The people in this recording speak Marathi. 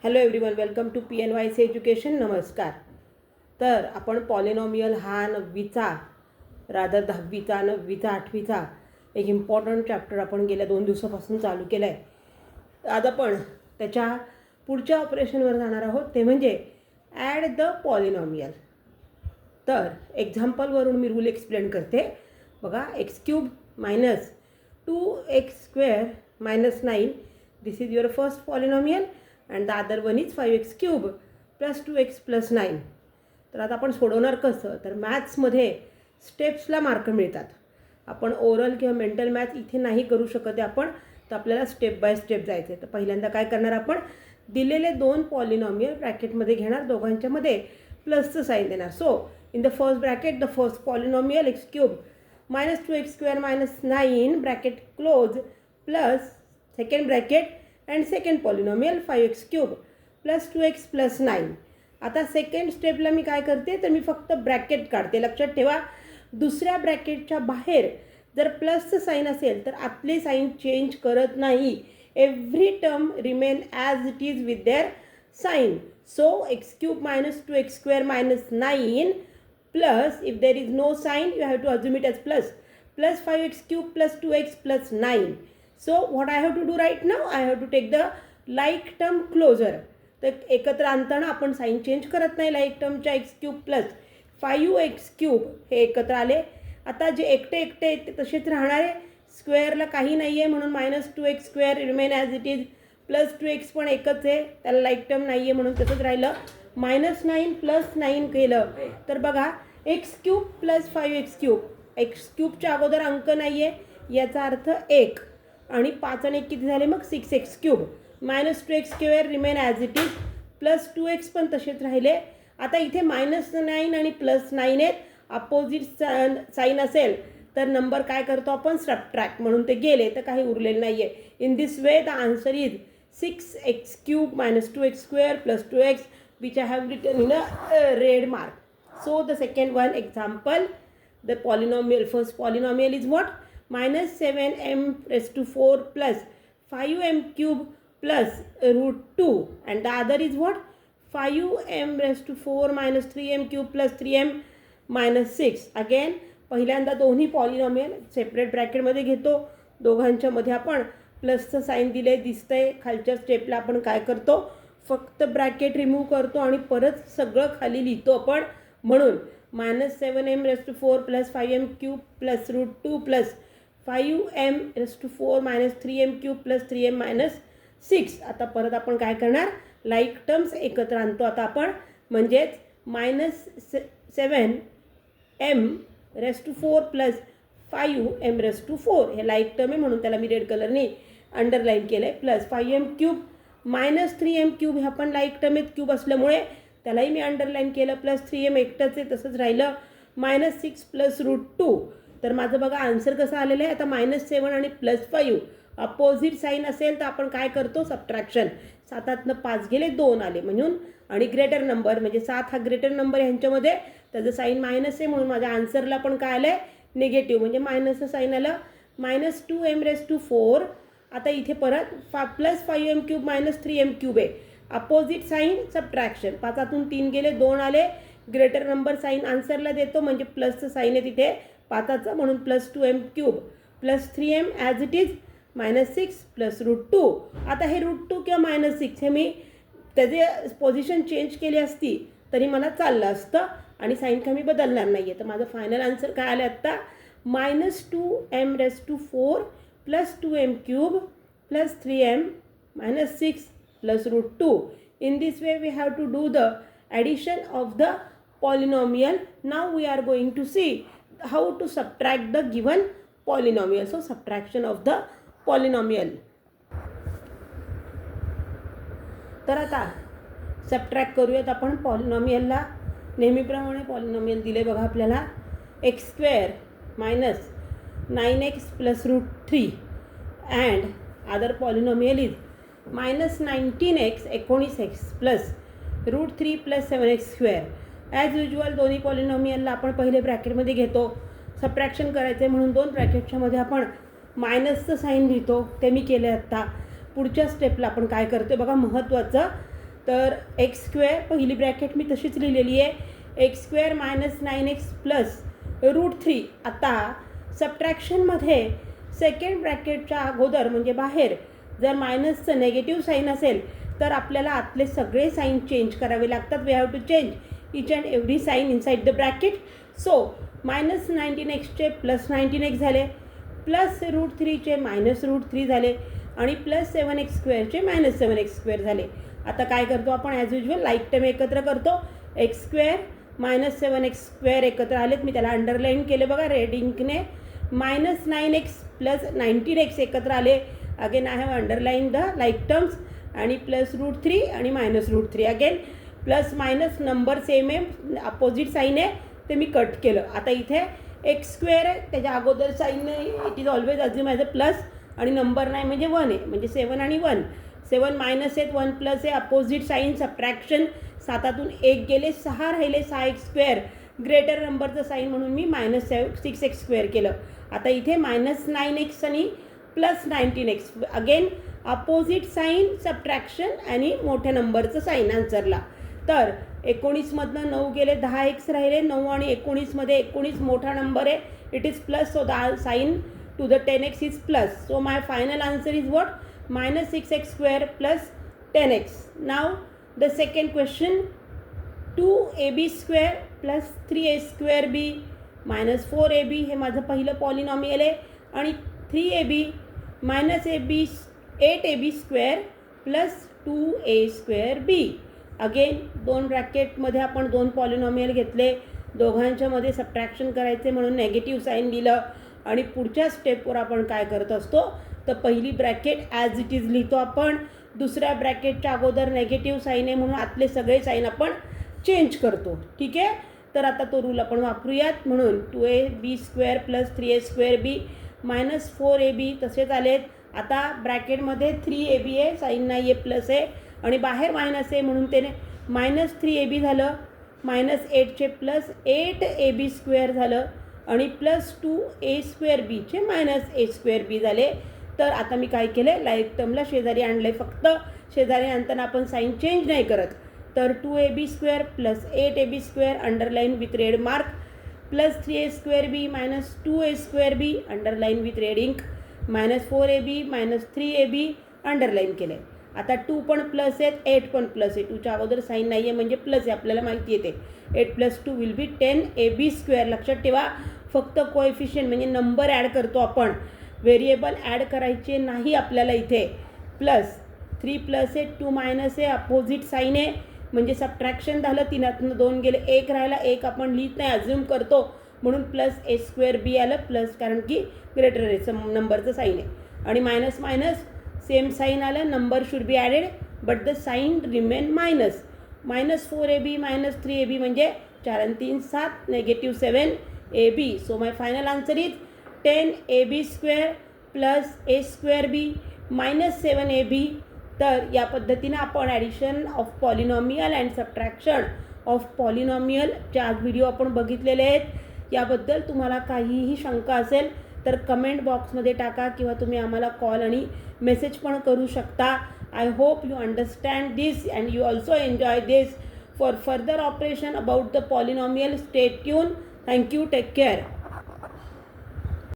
Hello everyone, welcome to PNYC education. नमस्कार. तर आपण पॉलिनॉमियल हा 9वीचा रादर 10वीचा 9वीचा 8वीचा एक इम्पॉर्टंट चॅप्टर आपण गेल्या 2 दिवसापासून चालू केलं आहे. आज आपण त्याच्या पुढच्या ऑपरेशनवर जाणार आहोत, ते म्हणजे ॲड द पॉलिनॉमियल. तर एक्झाम्पलवरून मी रूल एक्सप्लेन करते. बघा, x³ minus 2x² minus 9 this is your first polynomial and the other one is 5x³ plus 2x plus 9. तर आता आपण सोडवणार कसं? तर मॅथ्समध्ये स्टेप्सला मार्क मिळतात. आपण ओरल किंवा मेंटल मॅथ्स इथे नाही करू शकत आहे आपण, तर आपल्याला स्टेप बाय स्टेप जायचं आहे. तर पहिल्यांदा काय करणार आपण, दिलेले 2 पॉलिनॉमियल ब्रॅकेटमध्ये घेणार, दोघांच्यामध्ये प्लसचं साईन देणार. So in the first bracket the first polynomial x³ minus 2x² minus 9 bracket close plus second bracket and second polynomial 5x³ plus 2x plus 9. आता सेकंड स्टेपला मी काय करते, तर मी फक्त ब्रॅकेट काढते. लक्षात ठेवा, दुसऱ्या ब्रॅकेटच्या बाहेर जर प्लसचं साईन असेल तर आतले साईन चेंज करत नाही. Every term remain as it is with their sign. So x³ minus 2x² minus 9 plus if there is no sign you have to assume it as plus 5x³ plus 2x plus 9. So what I have to do right now, I have to take the like term closer. तर एकत्र आणताना आपण साईन चेंज करत नाही. लाईक टर्मच्या x³ प्लस 5x³ हे एकत्र आले. आता जे एकटे एकटे ते तसेच राहणार आहे. स्क्वेअरला काही नाही आहे म्हणून minus 2x² remain as it is. Plus 2x पण एकच आहे, त्याला लाईक टर्म नाही आहे म्हणून तसंच राहिलं. मायनस 9 प्लस 9 केलं तर बघा x³ प्लस 5x³. x³ अगोदर अंक नाही आहे, याचा अर्थ 1 आणि 5 आणि 1 किती झाले मग 6x³ minus 2x² remain as it is. Plus 2x पण तसेच राहिले. आता इथे मायनस 9 आणि प्लस 9 आहेत. अपोजिट साईन असेल तर नंबर काय करतो आपण, सबट्रॅक्ट, म्हणून ते गेले तर काही उरलेलं नाही आहे. In this way the answer is 6x³ minus 2x² plus 2x which I have written in a red mark. So the second one example, the polynomial first polynomial is what, minus 7m raised to 4 plus 5m³ plus root 2 and the other is what, 5m raised to 4 minus 3m³ plus 3m minus 6. Again पहिल्यांदा दोन्ही पॉलिनॉमियल सेपरेट ब्रॅकेटमध्ये घेतो. दोघांच्या मध्ये आपण प्लसचं साईन दिले दिसतंय. खालच्या स्टेपला आपण काय करतो, फक्त ब्रॅकेट रिमूव्ह करतो आणि परत सगळं खाली लिहितो आपण. म्हणून minus 7m raised to 4 plus 5m³ plus root 2 plus 5m raised to 4 minus 3m³ plus 3m minus 6. आता परत आपण काय करणार, लाईक टर्म्स एकत्र आणतो आता आपण. म्हणजेच minus 7m raised to 4 plus 5m raised to 4 हे लाईक टर्म आहे म्हणून त्याला मी रेड कलरने अंडरलाईन केलं आहे. प्लस 5m³ मायनस 3m³ हे आपण लाईक टर्म आहेत, क्यूब असल्यामुळे त्यालाही मी अंडरलाईन केलं. प्लस 3m एकटंच आहे तसंच राहिलं. Minus 6 plus root 2. तर माझं बघा आन्सर कसं आलेलं आहे. आता मायनस 7 आणि प्लस 5 अपोजिट साईन असेल तर आपण काय करतो, सबट्रॅक्शन. 7तनं 5 गेले 2 आले म्हणून, आणि ग्रेटर नंबर म्हणजे 7 हा ग्रेटर नंबर ह्यांच्यामध्ये, त्याचं साईन मायनस आहे म्हणून माझ्या आन्सरला पण काय आलं आहे, निगेटिव्ह, म्हणजे मायनसचं साईन आलं. Minus 2m raised to 4. आता इथे परत प्लस 5m³ मायनस 3m³ आहे. Opposite sign subtraction. 5तून 3 गेले 2 आले. ग्रेटर नंबर साईन आन्सरला देतो म्हणजे प्लसचं साईन आहे तिथे 5चं म्हणून plus 2m³ plus 3m as it is minus 6 plus root 2. आता हे रूट 2 किंवा मायनस 6 हे मी त्याचे पोझिशन चेंज केली असती तरी मला चाललं असतं आणि साईन का मी बदलणार नाही आहे. तर माझं फायनल आन्सर काय आलं आत्ता, minus 2m raised to 4 plus 2m³ plus 3m minus 6 plus root 2. In this way we have to do the addition of the polynomial. Now we are going to see how to subtract the given polynomial. So subtraction of the polynomial. तर आता सबट्रॅक्ट करूयात आपण पॉलिनॉमियलला. नेहमीप्रमाणे पॉलिनॉमियल दिले बघा आपल्याला, x² minus 9x plus root 3 and other polynomial is minus 19x 19x plus root 3 plus 7x². As usual दोन्ही पॉलिनॉमियलला आपण पहिले ब्रॅकेटमध्ये घेतो. सबट्रॅक्शन करायचं आहे म्हणून 2 ब्रॅकेटच्या मध्ये आपण मायनसचं साईन लिहितो. ते मी केलं आत्ता. पुढच्या स्टेपला आपण काय करतो बघा, महत्त्वाचं तर एक्स स्क्वेअर पहिली ब्रॅकेट मी तशीच लिहिलेली आहे, x square minus 9x plus √3. आता सबट्रॅक्शनमध्ये सेकंड ब्रॅकेटच्या अगोदर म्हणजे बाहेर जर मायनसचं नेगेटिव्ह साईन असेल तर आपल्याला आतले सगळे साईन चेंज करावे लागतात. We have to change each and every sign inside the bracket. So minus 19xचे प्लस 19x झाले, प्लस √3चे मायनस √3 झाले आणि प्लस 7x² मायनस 7x² झाले. आता काय करतो आपण ॲज युजल लाईक टर्म एकत्र करतो. एक्स स्क्वेअर मायनस 7x² एकत्र आलेत, मी त्याला अंडरलाईन केले बघा red इंकने. Minus 9x plus 19x एकत्र आले, again I have underline the like terms. आणि प्लस √3 आणि minus √3 again plus minus number same आहे, अपोजिट साईन आहे ते मी कट केलं. आता इथे एक्स स्क्वेअर आहे, त्याच्या अगोदर साईन नाही, it is always assume as a plus आणि नंबर नाही म्हणजे 1 आहे, म्हणजे 7 आणि 1. 7 मायनस आहेत, 1 प्लस आहे, अपोजिट साईन सबट्रॅक्शन. 7तून 1 गेले, 6 राहिले, 6x² ग्रेटर नंबरचं साईन म्हणून मी मायनस 6x² केलं. आता इथे मायनस 9x आणि plus 19x again opposite sign subtraction आणि मोठ्या नंबरचं साईन आन्सरला. तर 19मधनं 9 गेले, 10x राहिले, 9 आणि 19मध्ये 19 मोठा नंबर आहे, it is plus. So the sign to the 10x is plus. So my final answer is what, minus 6x² plus 10x. Now the second question, 2ab² plus 3a² minus 4ab हे माझं पहिलं पॉलिनॉमियल आहे आणि 3ab minus 8ab² plus 2a²b. Again 2 ब्रॅकेटमध्ये आपण 2 पॉलिनॉमियल घेतले, दोघांच्यामध्ये सबट्रॅक्शन करायचे म्हणून नेगेटिव्ह साईन दिलं आणि पुढच्या स्टेपवर आपण काय करत असतो तर पहिली ब्रॅकेट ॲज इट इज लिहितो आपण, दुसऱ्या ब्रॅकेटच्या अगोदर नेगेटिव्ह साईन आहे म्हणून आतले सगळे साईन आपण चेंज करतो. ठीक आहे, तर आता तो रूल आपण वापरूयात. म्हणून 2ab² plus 3a²b minus 4ab तसेच आलेत. आता ब्रॅकेटमध्ये 3ab आहे, साईन नाही आहे, प्लस आहे आणि बाहेर मायनस आहे म्हणून त्याने मायनस 3ab झालं, मायनस 8चे प्लस 8ab² झालं आणि प्लस 2a²bचे मायनस a²b झाले. तर आता मी काय केलं, लाईक टर्मला शेजारी आणलं आहे, फक्त शेजारी आणताना आपण साईन चेंज नाही करत. तर 2ab² plus 8ab² underline with red mark plus 3a²b minus 2a²b underline with red ink minus 4ab minus 3ab underline केलं आहे. आता 2 पण प्लस आहेत, 8 पण प्लस आहे, 2च्या अगोदर साईन नाही आहे म्हणजे प्लस आहे, आपल्याला माहिती येते. 8 प्लस 2 विल बी 10ab². लक्षात ठेवा, फक्त कोएफिशियंट म्हणजे नंबर ॲड करतो आपण, व्हेरिएबल ॲड करायचे नाही आपल्याला इथे. प्लस 3 प्लस आहे, 2 मायनस आहे, अपोजिट साईन आहे म्हणजे सबट्रॅक्शन झालं, 3तून 2 गेले, 1 राहिला, 1 आपण लिहित नाही, अज्युम करतो म्हणून प्लस a²b आलं प्लस, कारण की ग्रेटर आहे नंबरचं साईन आहे. आणि मायनस मायनस सेम साईन आलं, number should be added but the sign remain minus. Minus 4ab minus 3ab म्हणजे 4 आणि 3 7, negative 7ab. So my final answer is 10ab² plus a²b minus 7ab. तर या पद्धतीनं आपण addition of polynomial and subtraction of पॉलिनॉमियलचे आज व्हिडिओ आपण बघितलेले आहेत. याबद्दल तुम्हाला काहीही शंका असेल तर कमेंट बॉक्समध्ये टाका किंवा तुम्ही आम्हाला कॉल आणि मेसेज पण करू शकता. I hope you understand this and you also enjoy this. For further operation about the polynomial stay tuned. Thank you, take care.